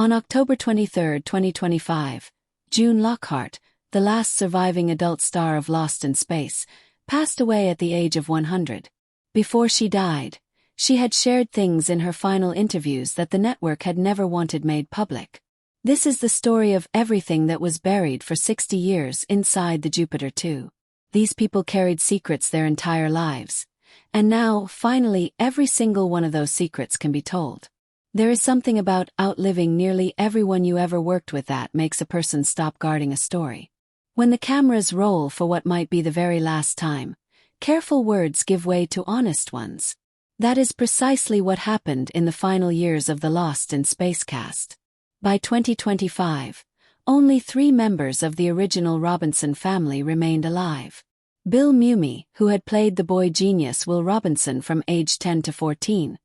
On October 23, 2025, June Lockhart, the last surviving adult star of Lost in Space, passed away at the age of 100. Before she died, she had shared things in her final interviews that the network had never wanted made public. This is the story of everything that was buried for 60 years inside the Jupiter 2. These people carried secrets their entire lives. And now, finally, every single one of those secrets can be told. There is something about outliving nearly everyone you ever worked with that makes a person stop guarding a story. When the cameras roll for what might be the very last time, careful words give way to honest ones. That is precisely what happened in the final years of the Lost in Space cast. By 2025, only 3 members of the original Robinson family remained alive. Bill Mumy, who had played the boy genius Will Robinson from age 10 to 14,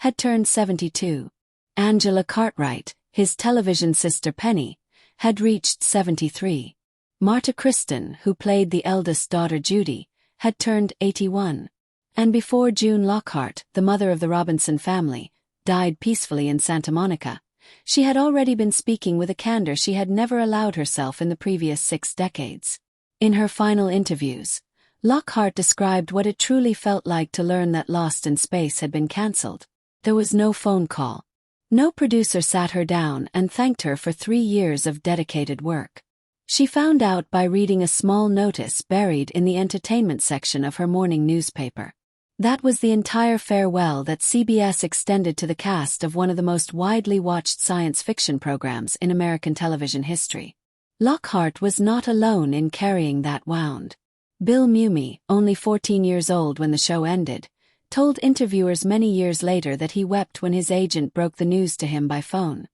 had turned 72. Angela Cartwright, his television sister Penny, had reached 73. Marta Kristen, who played the eldest daughter Judy, had turned 81. And before June Lockhart, the mother of the Robinson family, died peacefully in Santa Monica, she had already been speaking with a candor she had never allowed herself in the previous 6 decades. In her final interviews, Lockhart described what it truly felt like to learn that Lost in Space had been cancelled. There was no phone call. No producer sat her down and thanked her for 3 years of dedicated work. She found out by reading a small notice buried in the entertainment section of her morning newspaper. That was the entire farewell that CBS extended to the cast of one of the most widely watched science fiction programs in American television history. Lockhart was not alone in carrying that wound. Bill Mumy, only 14 years old when the show ended, told interviewers many years later that he wept when his agent broke the news to him by phone.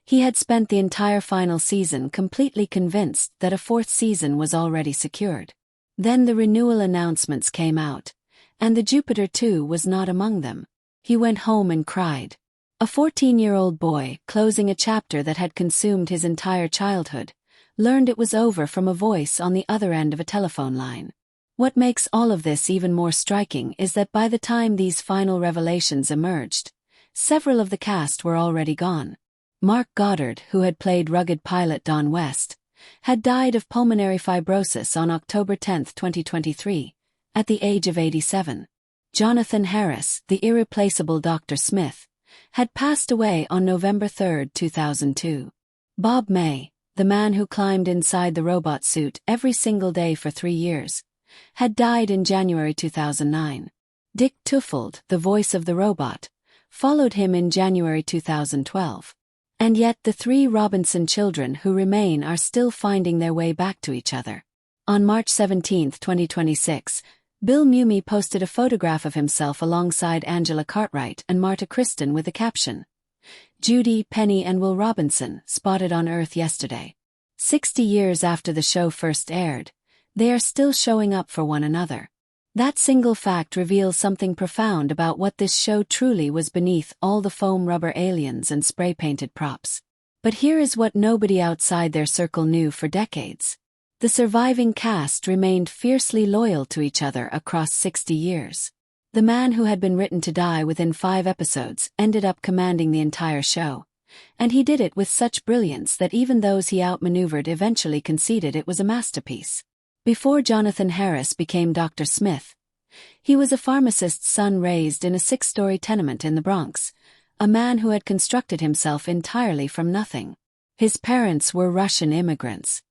He had spent the entire final season completely convinced that a 4th season was already secured. Then the renewal announcements came out, and the Jupiter 2 was not among them. He went home and cried. A 14-year-old boy, closing a chapter that had consumed his entire childhood, learned it was over from a voice on the other end of a telephone line. What makes all of this even more striking is that by the time these final revelations emerged, several of the cast were already gone. Mark Goddard, who had played rugged pilot Don West, had died of pulmonary fibrosis on October 10, 2023, at the age of 87. Jonathan Harris, the irreplaceable Dr. Smith, had passed away on November 3, 2002. Bob May, the man who climbed inside the robot suit every single day for 3 years, had died in January 2009. Dick Tufeld, the voice of the robot, followed him in January 2012. And yet the 3 Robinson children who remain are still finding their way back to each other. On March 17, 2026, Bill Mumy posted a photograph of himself alongside Angela Cartwright and Marta Kristen with the caption, "Judy, Penny and Will Robinson spotted on Earth yesterday." 60 years after the show first aired, they are still showing up for one another. That single fact reveals something profound about what this show truly was beneath all the foam rubber aliens and spray-painted props. But here is what nobody outside their circle knew for decades. The surviving cast remained fiercely loyal to each other across 60 years. The man who had been written to die within 5 episodes ended up commanding the entire show. And he did it with such brilliance that even those he outmaneuvered eventually conceded it was a masterpiece. Before Jonathan Harris became Dr. Smith, he was a pharmacist's son raised in a 6-story tenement in the Bronx, a man who had constructed himself entirely from nothing. His parents were Russian immigrants.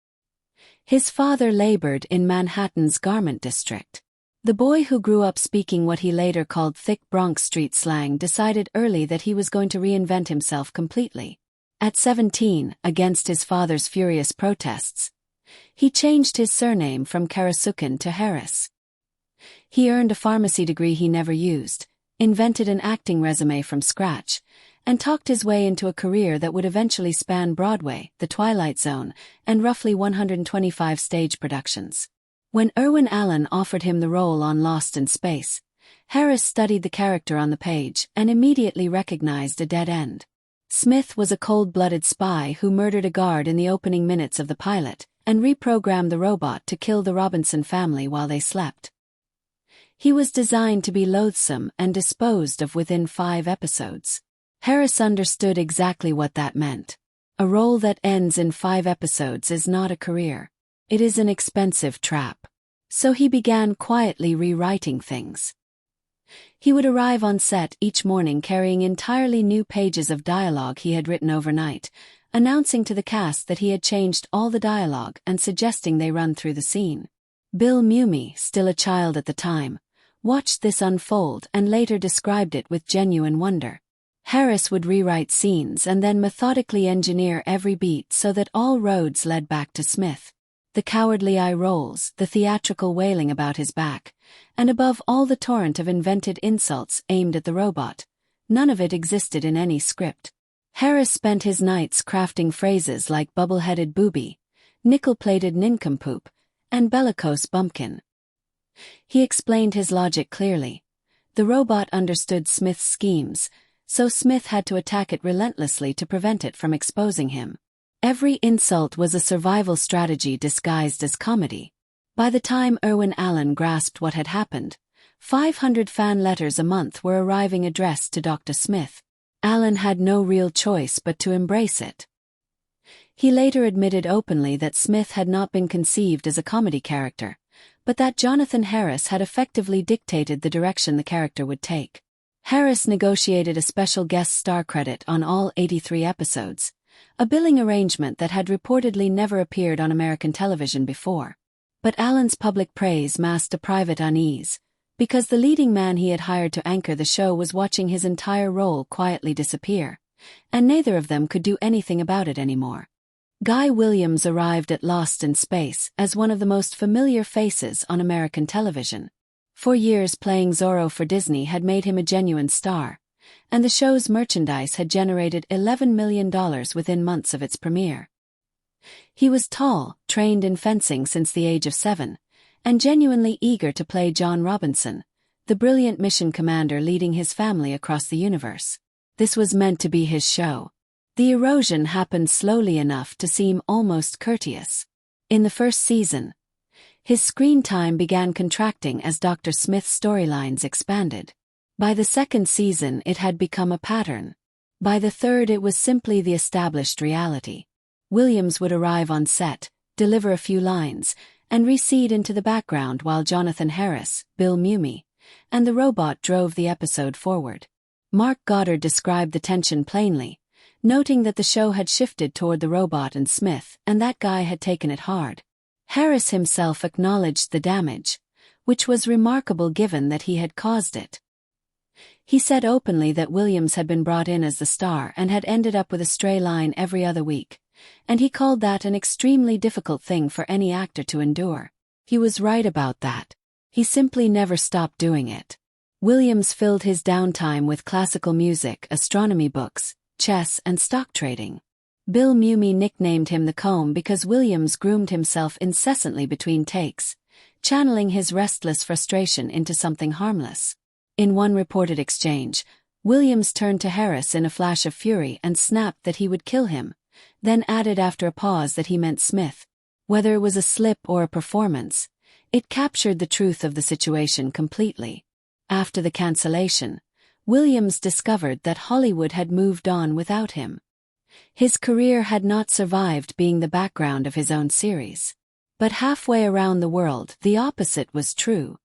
His father labored in Manhattan's garment district. The boy who grew up speaking what he later called thick Bronx street slang decided early that he was going to reinvent himself completely. At 17, against his father's furious protests, he changed his surname from Karasukin to Harris. He earned a pharmacy degree he never used, invented an acting resume from scratch, and talked his way into a career that would eventually span Broadway, The Twilight Zone, and roughly 125 stage productions. When Irwin Allen offered him the role on Lost in Space, Harris studied the character on the page and immediately recognized a dead end. Smith was a cold-blooded spy who murdered a guard in the opening minutes of the pilot and reprogrammed the robot to kill the Robinson family while they slept. He was designed to be loathsome and disposed of within 5 episodes. Harris understood exactly what that meant. A role that ends in 5 episodes is not a career. It is an expensive trap. So he began quietly rewriting things. He would arrive on set each morning carrying entirely new pages of dialogue he had written overnight, announcing to the cast that he had changed all the dialogue and suggesting they run through the scene. Bill Mumy, still a child at the time, watched this unfold and later described it with genuine wonder. Harris would rewrite scenes and then methodically engineer every beat so that all roads led back to Smith. The cowardly eye rolls, the theatrical wailing about his back, and above all the torrent of invented insults aimed at the robot. None of it existed in any script. Harris spent his nights crafting phrases like bubble-headed booby, nickel-plated nincompoop, and bellicose bumpkin. He explained his logic clearly. The robot understood Smith's schemes, so Smith had to attack it relentlessly to prevent it from exposing him. Every insult was a survival strategy disguised as comedy. By the time Irwin Allen grasped what had happened, 500 fan letters a month were arriving addressed to Dr. Smith. Allen had no real choice but to embrace it. He later admitted openly that Smith had not been conceived as a comedy character, but that Jonathan Harris had effectively dictated the direction the character would take. Harris negotiated a special guest star credit on all 83 episodes, a billing arrangement that had reportedly never appeared on American television before. But Allen's public praise masked a private unease, because the leading man he had hired to anchor the show was watching his entire role quietly disappear, and neither of them could do anything about it anymore. Guy Williams arrived at Lost in Space as one of the most familiar faces on American television. For years playing Zorro for Disney had made him a genuine star, and the show's merchandise had generated $11 million within months of its premiere. He was tall, trained in fencing since the age of 7, and genuinely eager to play John Robinson, the brilliant mission commander leading his family across the universe. This was meant to be his show. The erosion happened slowly enough to seem almost courteous. In the first season, his screen time began contracting as Dr. Smith's storylines expanded. By the second season it had become a pattern. By the third it was simply the established reality. Williams would arrive on set, deliver a few lines, and recede into the background while Jonathan Harris, Bill Mumy, and the robot drove the episode forward. Mark Goddard described the tension plainly, noting that the show had shifted toward the robot and Smith, and that guy had taken it hard. Harris himself acknowledged the damage, which was remarkable given that he had caused it. He said openly that Williams had been brought in as the star and had ended up with a stray line every other week, and he called that an extremely difficult thing for any actor to endure. He was right about that. He simply never stopped doing it. Williams filled his downtime with classical music, astronomy books, chess, and stock trading. Bill Mumy nicknamed him the Comb because Williams groomed himself incessantly between takes, channeling his restless frustration into something harmless. In one reported exchange, Williams turned to Harris in a flash of fury and snapped that he would kill him, then added after a pause that he meant Smith. Whether it was a slip or a performance, it captured the truth of the situation completely. After the cancellation, Williams discovered that Hollywood had moved on without him. His career had not survived being the background of his own series. But halfway around the world, the opposite was true.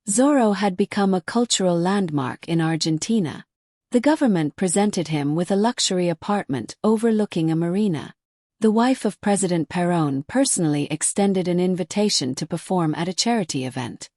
Zorro had become a cultural landmark in Argentina. The government presented him with a luxury apartment overlooking a marina. The wife of President Perón personally extended an invitation to perform at a charity event.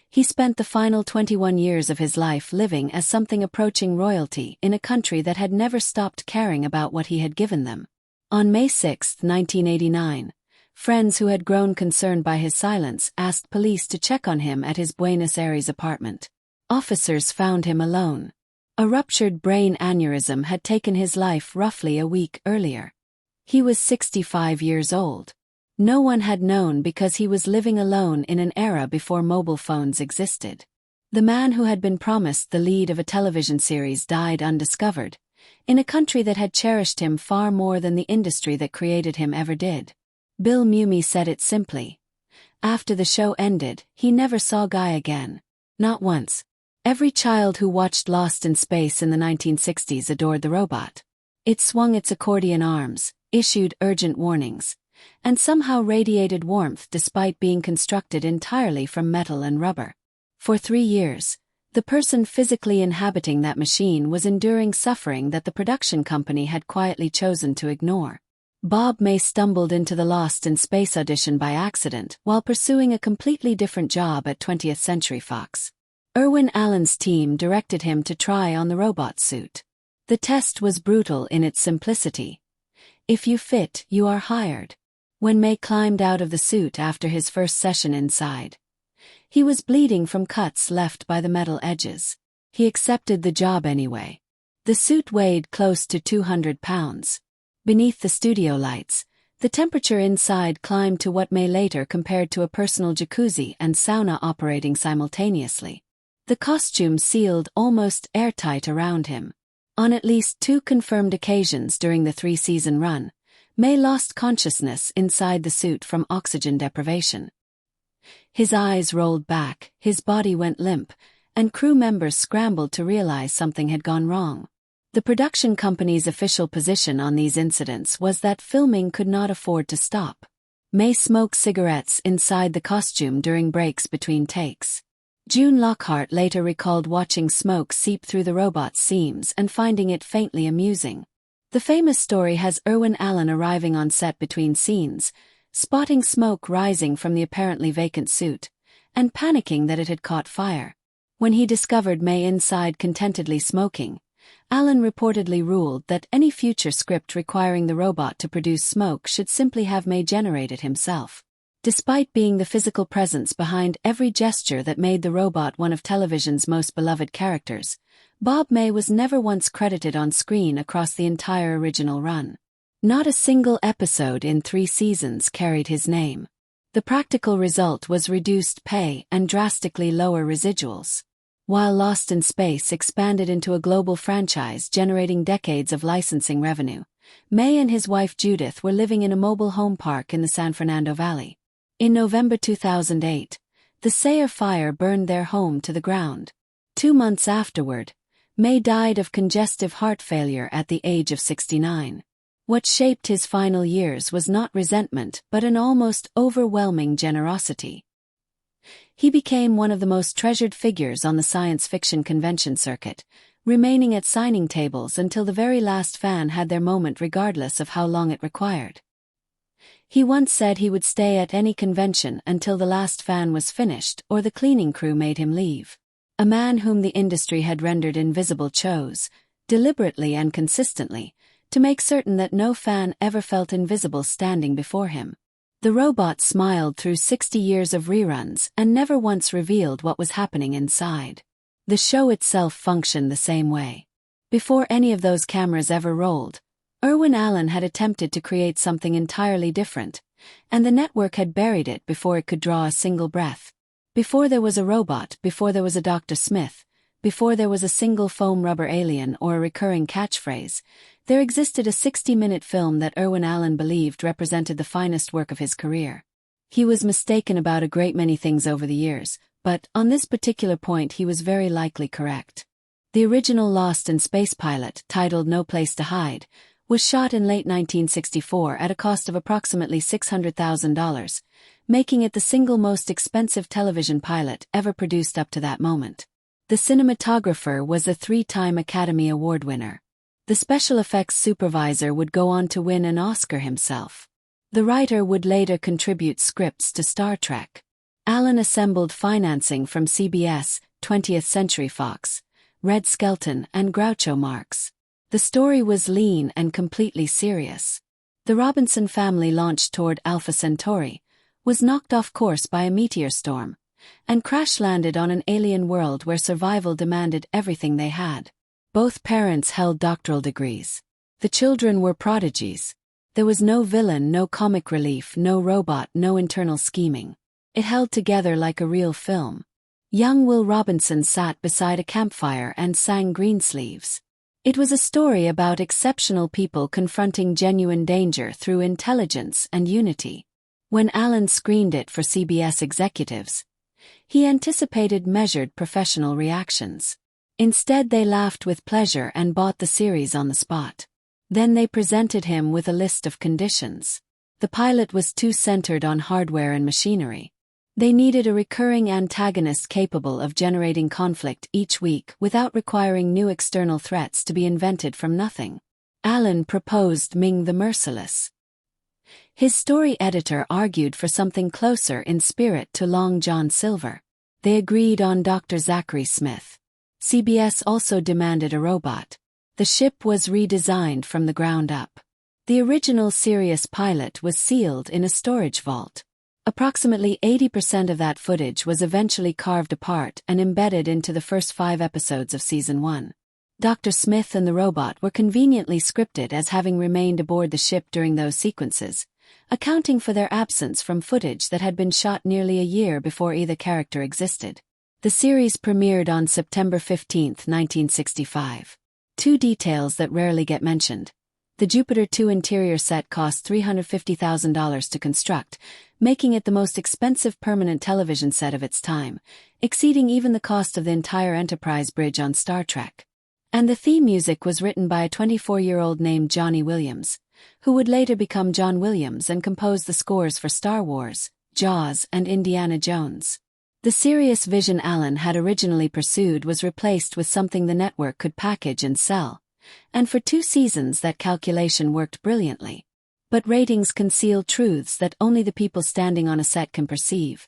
He spent the final 21 years of his life living as something approaching royalty in a country that had never stopped caring about what he had given them. On May 6, 1989, friends who had grown concerned by his silence asked police to check on him at his Buenos Aires apartment. Officers found him alone. A ruptured brain aneurysm had taken his life roughly a week earlier. He was 65 years old. No one had known because he was living alone in an era before mobile phones existed. The man who had been promised the lead of a television series died undiscovered, in a country that had cherished him far more than the industry that created him ever did. Bill Mumy said it simply. After the show ended, he never saw Guy again. Not once. Every child who watched Lost in Space in the 1960s adored the robot. It swung its accordion arms, issued urgent warnings, and somehow radiated warmth despite being constructed entirely from metal and rubber. For 3 years, the person physically inhabiting that machine was enduring suffering that the production company had quietly chosen to ignore. Bob May stumbled into the Lost in Space audition by accident while pursuing a completely different job at 20th Century Fox. Irwin Allen's team directed him to try on the robot suit. The test was brutal in its simplicity. If you fit, you are hired. When May climbed out of the suit after his first session inside, he was bleeding from cuts left by the metal edges. He accepted the job anyway. The suit weighed close to 200 pounds. Beneath the studio lights, the temperature inside climbed to what May later compared to a personal jacuzzi and sauna operating simultaneously. The costume sealed almost airtight around him. On at least 2 confirmed occasions during the 3-season run, May lost consciousness inside the suit from oxygen deprivation. His eyes rolled back, his body went limp, and crew members scrambled to realize something had gone wrong. The production company's official position on these incidents was that filming could not afford to stop. May smoked cigarettes inside the costume during breaks between takes. June Lockhart later recalled watching smoke seep through the robot's seams and finding it faintly amusing. The famous story has Irwin Allen arriving on set between scenes, spotting smoke rising from the apparently vacant suit, and panicking that it had caught fire. When he discovered May inside contentedly smoking, Allen reportedly ruled that any future script requiring the robot to produce smoke should simply have May generate it himself. Despite being the physical presence behind every gesture that made the robot one of television's most beloved characters, Bob May was never once credited on screen across the entire original run. Not a single episode in 3 seasons carried his name. The practical result was reduced pay and drastically lower residuals. While Lost in Space expanded into a global franchise generating decades of licensing revenue, May and his wife Judith were living in a mobile home park in the San Fernando Valley. In November 2008, the Sayre fire burned their home to the ground. 2 months afterward, May died of congestive heart failure at the age of 69. What shaped his final years was not resentment but an almost overwhelming generosity. He became one of the most treasured figures on the science fiction convention circuit, remaining at signing tables until the very last fan had their moment regardless of how long it required. He once said he would stay at any convention until the last fan was finished or the cleaning crew made him leave. A man whom the industry had rendered invisible chose, deliberately and consistently, to make certain that no fan ever felt invisible standing before him. The robot smiled through 60 years of reruns and never once revealed what was happening inside. The show itself functioned the same way. Before any of those cameras ever rolled, Irwin Allen had attempted to create something entirely different, and the network had buried it before it could draw a single breath. Before there was a robot, before there was a Dr. Smith, before there was a single foam rubber alien or a recurring catchphrase, there existed a 60-minute film that Irwin Allen believed represented the finest work of his career. He was mistaken about a great many things over the years, but on this particular point he was very likely correct. The original Lost in Space pilot, titled No Place to Hide, was shot in late 1964 at a cost of approximately $600,000, making it the single most expensive television pilot ever produced up to that moment. The cinematographer was a 3-time Academy Award winner. The special effects supervisor would go on to win an Oscar himself. The writer would later contribute scripts to Star Trek. Allen assembled financing from CBS, 20th Century Fox, Red Skelton, and Groucho Marx. The story was lean and completely serious. The Robinson family launched toward Alpha Centauri, was knocked off course by a meteor storm, and crash-landed on an alien world where survival demanded everything they had. Both parents held doctoral degrees. The children were prodigies. There was no villain, no comic relief, no robot, no internal scheming. It held together like a real film. Young Will Robinson sat beside a campfire and sang Greensleeves. It was a story about exceptional people confronting genuine danger through intelligence and unity. When Allen screened it for CBS executives, He anticipated measured professional reactions. Instead, they laughed with pleasure and bought the series on the spot. Then they presented him with a list of conditions. The pilot was too centered on hardware and machinery. They needed a recurring antagonist capable of generating conflict each week without requiring new external threats to be invented from nothing. Allen proposed Ming the Merciless. His story editor argued for something closer in spirit to Long John Silver. They agreed on Dr. Zachary Smith. CBS also demanded a robot. The ship was redesigned from the ground up. The original Sirius pilot was sealed in a storage vault. Approximately 80% of that footage was eventually carved apart and embedded into the first 5 episodes of Season 1. Dr. Smith and the robot were conveniently scripted as having remained aboard the ship during those sequences, accounting for their absence from footage that had been shot nearly a year before either character existed. The series premiered on September 15, 1965. 2 details that rarely get mentioned. The Jupiter 2 interior set cost $350,000 to construct, making it the most expensive permanent television set of its time, exceeding even the cost of the entire Enterprise bridge on Star Trek. And the theme music was written by a 24-year-old named Johnny Williams, who would later become John Williams and compose the scores for Star Wars, Jaws, and Indiana Jones. The Sirius vision Allen had originally pursued was replaced with something the network could package and sell, and for 2 seasons that calculation worked brilliantly. But ratings conceal truths that only the people standing on a set can perceive,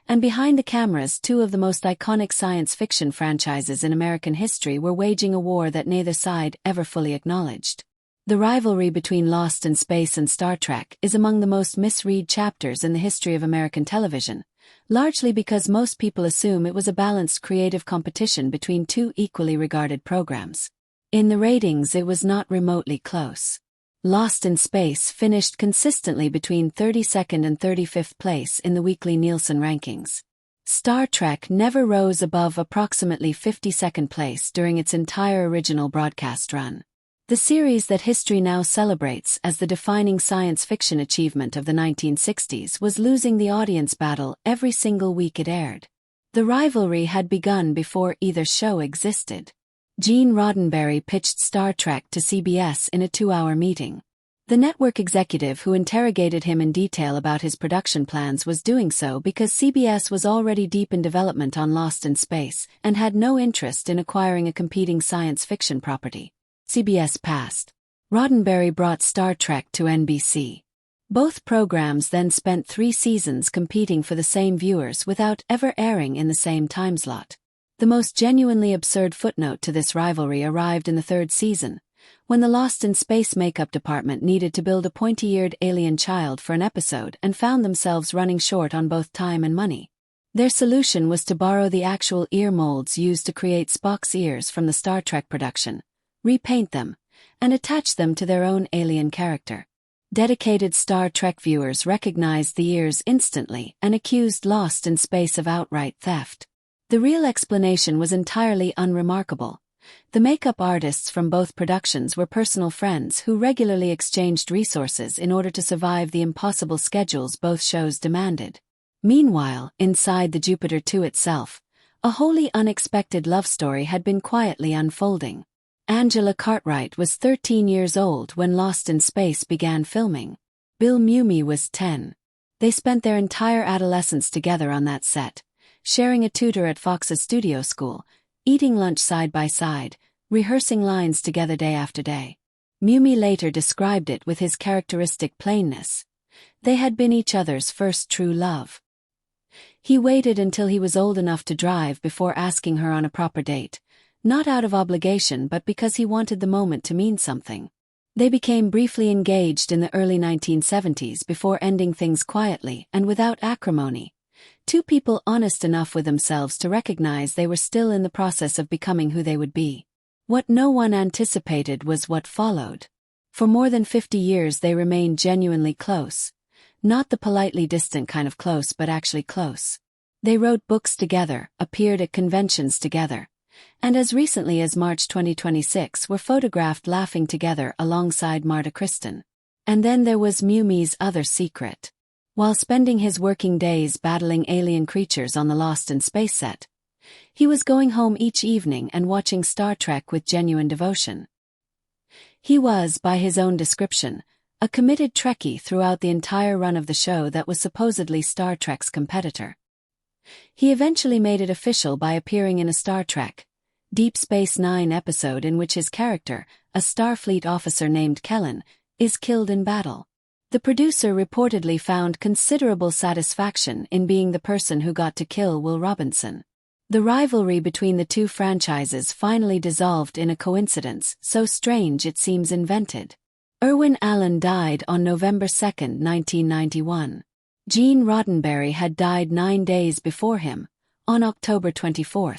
and behind the cameras 2 of the most iconic science fiction franchises in American history were waging a war that neither side ever fully acknowledged. The rivalry between Lost in Space and Star Trek is among the most misread chapters in the history of American television, largely because most people assume it was a balanced creative competition between 2 equally regarded programs. In the ratings, it was not remotely close. Lost in Space finished consistently between 32nd and 35th place in the weekly Nielsen rankings. Star Trek never rose above approximately 52nd place during its entire original broadcast run. The series that history now celebrates as the defining science fiction achievement of the 1960s was losing the audience battle every single week it aired. The rivalry had begun before either show existed. Gene Roddenberry pitched Star Trek to CBS in a 2-hour meeting. The network executive who interrogated him in detail about his production plans was doing so because CBS was already deep in development on Lost in Space and had no interest in acquiring a competing science fiction property. CBS passed. Roddenberry brought Star Trek to NBC. Both programs then spent 3 seasons competing for the same viewers without ever airing in the same time slot. The most genuinely absurd footnote to this rivalry arrived in the 3rd season, when the Lost in Space makeup department needed to build a pointy-eared alien child for an episode and found themselves running short on both time and money. Their solution was to borrow the actual ear molds used to create Spock's ears from the Star Trek production, repaint them, and attach them to their own alien character. Dedicated Star Trek viewers recognized the ears instantly and accused Lost in Space of outright theft. The real explanation was entirely unremarkable. The makeup artists from both productions were personal friends who regularly exchanged resources in order to survive the impossible schedules both shows demanded. Meanwhile, inside the Jupiter 2 itself, a wholly unexpected love story had been quietly unfolding. Angela Cartwright was 13 years old when Lost in Space began filming. Bill Mumy was 10. They spent their entire adolescence together on that set, sharing a tutor at Fox's studio school, eating lunch side by side, rehearsing lines together day after day. Mumy later described it with his characteristic plainness. They had been each other's first true love. He waited until he was old enough to drive before asking her on a proper date, not out of obligation but because he wanted the moment to mean something. They became briefly engaged in the early 1970s before ending things quietly and without acrimony. 2 people honest enough with themselves to recognize they were still in the process of becoming who they would be. What no one anticipated was what followed. For more than 50 years they remained genuinely close. Not the politely distant kind of close but actually close. They wrote books together, appeared at conventions together, and as recently as March 2026 were photographed laughing together alongside Marta Kristen. And then there was Mumy's other secret. While spending his working days battling alien creatures on the Lost in Space set, he was going home each evening and watching Star Trek with genuine devotion. He was, by his own description, a committed Trekkie throughout the entire run of the show that was supposedly Star Trek's competitor. He eventually made it official by appearing in a Star Trek Deep Space Nine episode in which his character, a Starfleet officer named Kellen, is killed in battle. The producer reportedly found considerable satisfaction in being the person who got to kill Will Robinson. The rivalry between the two franchises finally dissolved in a coincidence so strange it seems invented. Irwin Allen died on November 2, 1991. Gene Roddenberry had died 9 days before him, on October 24.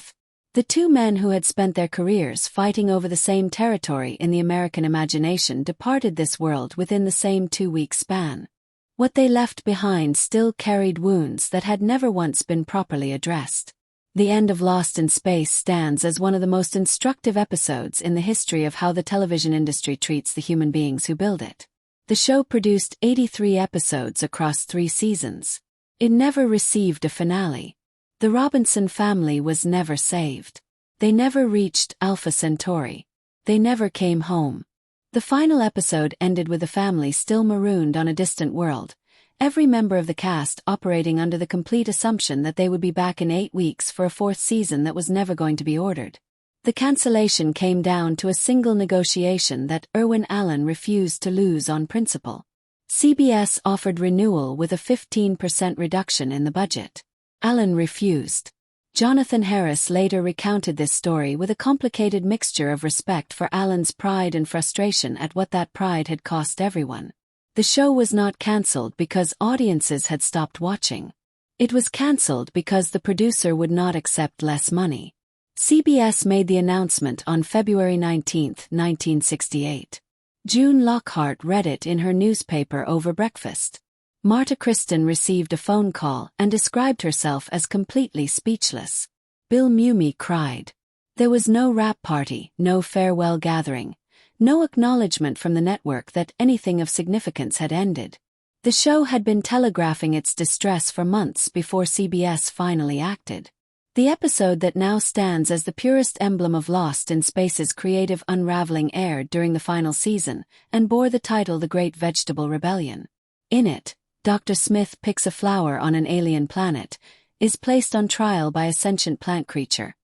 The two men who had spent their careers fighting over the same territory in the American imagination departed this world within the same 2-week span. What they left behind still carried wounds that had never once been properly addressed. The end of Lost in Space stands as one of the most instructive episodes in the history of how the television industry treats the human beings who build it. The show produced 83 episodes across 3 seasons. It never received a finale. The Robinson family was never saved. They never reached Alpha Centauri. They never came home. The final episode ended with the family still marooned on a distant world, every member of the cast operating under the complete assumption that they would be back in 8 weeks for a 4th season that was never going to be ordered. The cancellation came down to a single negotiation that Irwin Allen refused to lose on principle. CBS offered renewal with a 15% reduction in the budget. Allen refused. Jonathan Harris later recounted this story with a complicated mixture of respect for Allen's pride and frustration at what that pride had cost everyone. The show was not cancelled because audiences had stopped watching. It was cancelled because the producer would not accept less money. CBS made the announcement on February 19, 1968. June Lockhart read it in her newspaper over breakfast. Marta Kristen received a phone call and described herself as completely speechless. Bill Mumy cried. There was no wrap party, no farewell gathering, no acknowledgement from the network that anything of significance had ended. The show had been telegraphing its distress for months before CBS finally acted. The episode that now stands as the purest emblem of Lost in Space's creative unraveling aired during the final season and bore the title The Great Vegetable Rebellion. In it, Dr. Smith picks a flower on an alien planet, is placed on trial by a sentient plant creature,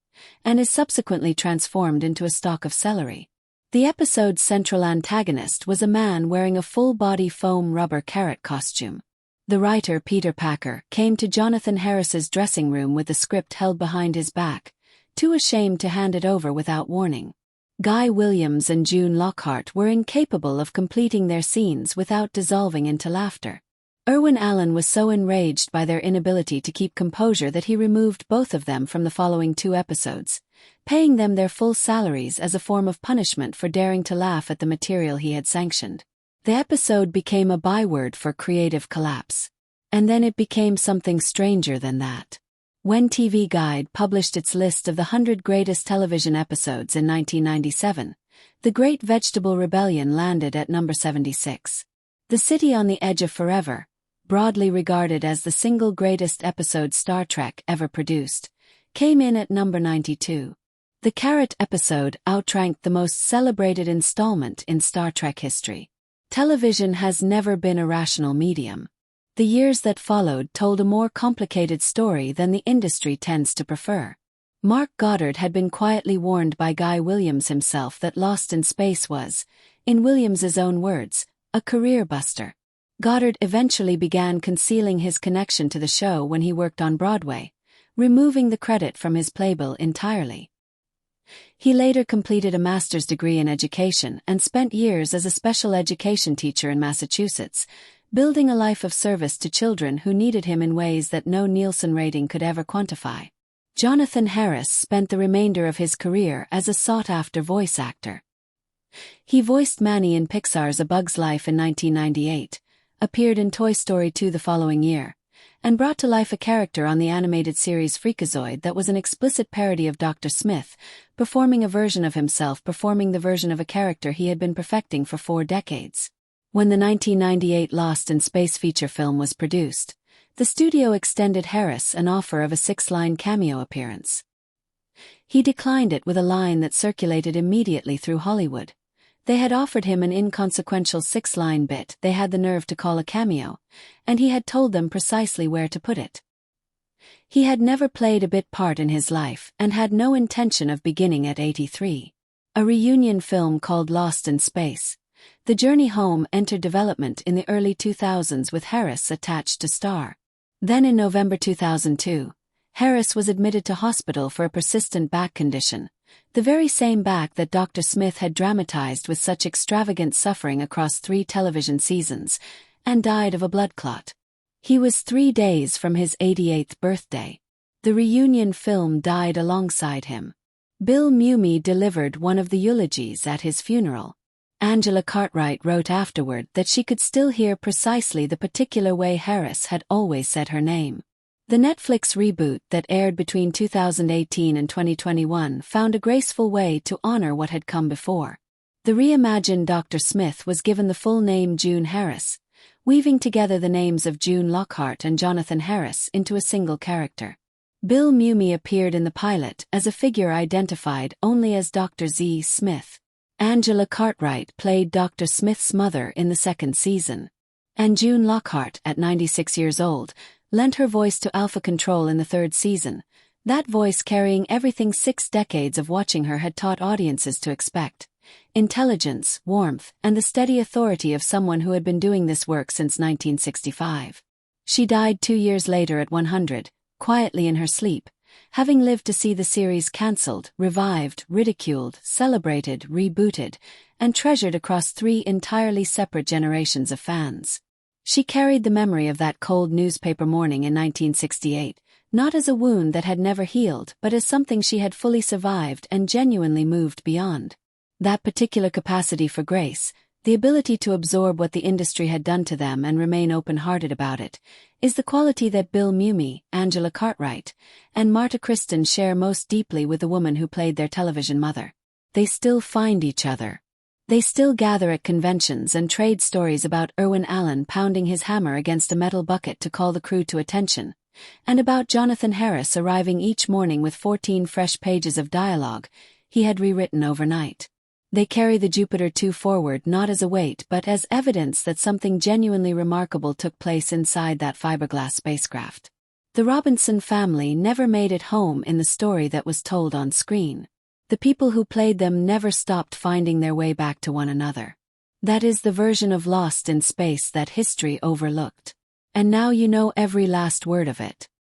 and is subsequently transformed into a stalk of celery. The episode's central antagonist was a man wearing a full-body foam rubber carrot costume. The writer, Peter Packer, came to Jonathan Harris's dressing room with the script held behind his back, too ashamed to hand it over without warning. Guy Williams and June Lockhart were incapable of completing their scenes without dissolving into laughter. Irwin Allen was so enraged by their inability to keep composure that he removed both of them from the following 2 episodes, paying them their full salaries as a form of punishment for daring to laugh at the material he had sanctioned. The episode became a byword for creative collapse. And then it became something stranger than that. When TV Guide published its list of the 100 greatest television episodes in 1997, The Great Vegetable Rebellion landed at number 76. The City on the Edge of Forever, broadly regarded as the single greatest episode Star Trek ever produced, came in at number 92. The Carrot episode outranked the most celebrated installment in Star Trek history. Television has never been a rational medium. The years that followed told a more complicated story than the industry tends to prefer. Mark Goddard had been quietly warned by Guy Williams himself that Lost in Space was, in Williams's own words, a career buster. Goddard eventually began concealing his connection to the show when he worked on Broadway, removing the credit from his playbill entirely. He later completed a master's degree in education and spent years as a special education teacher in Massachusetts, building a life of service to children who needed him in ways that no Nielsen rating could ever quantify. Jonathan Harris spent the remainder of his career as a sought-after voice actor. He voiced Manny in Pixar's A Bug's Life in 1998, appeared in Toy Story 2 the following year, and brought to life a character on the animated series Freakazoid that was an explicit parody of Dr. Smith, performing a version of himself performing the version of a character he had been perfecting for 4 decades. When the 1998 Lost in Space feature film was produced, the studio extended Harris an offer of a 6-line cameo appearance. He declined it with a line that circulated immediately through Hollywood. They had offered him an inconsequential 6-line bit they had the nerve to call a cameo, and he had told them precisely where to put it. He had never played a bit part in his life and had no intention of beginning at 83. A reunion film called Lost in Space, The Journey Home, entered development in the early 2000s with Harris attached to star. Then in November 2002, Harris was admitted to hospital for a persistent back condition, the very same back that Dr. Smith had dramatized with such extravagant suffering across 3 television seasons, and died of a blood clot. He was 3 days from his 88th birthday. The reunion film died alongside him. Bill Mumy delivered one of the eulogies at his funeral. Angela Cartwright wrote afterward that she could still hear precisely the particular way Harris had always said her name. The Netflix reboot that aired between 2018 and 2021 found a graceful way to honor what had come before. The reimagined Dr. Smith was given the full name June Harris, weaving together the names of June Lockhart and Jonathan Harris into a single character. Bill Mumy appeared in the pilot as a figure identified only as Dr. Z. Smith. Angela Cartwright played Dr. Smith's mother in the 2nd season. And June Lockhart, at 96 years old, lent her voice to Alpha Control in the 3rd season, that voice carrying everything 6 decades of watching her had taught audiences to expect: intelligence, warmth, and the steady authority of someone who had been doing this work since 1965. She died 2 years later at 100, quietly in her sleep, having lived to see the series cancelled, revived, ridiculed, celebrated, rebooted, and treasured across 3 entirely separate generations of fans. She carried the memory of that cold newspaper morning in 1968, not as a wound that had never healed, but as something she had fully survived and genuinely moved beyond. That particular capacity for grace, the ability to absorb what the industry had done to them and remain open-hearted about it, is the quality that Bill Mumy, Angela Cartwright, and Marta Kristen share most deeply with the woman who played their television mother. They still find each other. They still gather at conventions and trade stories about Irwin Allen pounding his hammer against a metal bucket to call the crew to attention, and about Jonathan Harris arriving each morning with 14 fresh pages of dialogue he had rewritten overnight. They carry the Jupiter 2 forward not as a weight but as evidence that something genuinely remarkable took place inside that fiberglass spacecraft. The Robinson family never made it home in the story that was told on screen. The people who played them never stopped finding their way back to one another. That is the version of Lost in Space that history overlooked. And now you know every last word of it.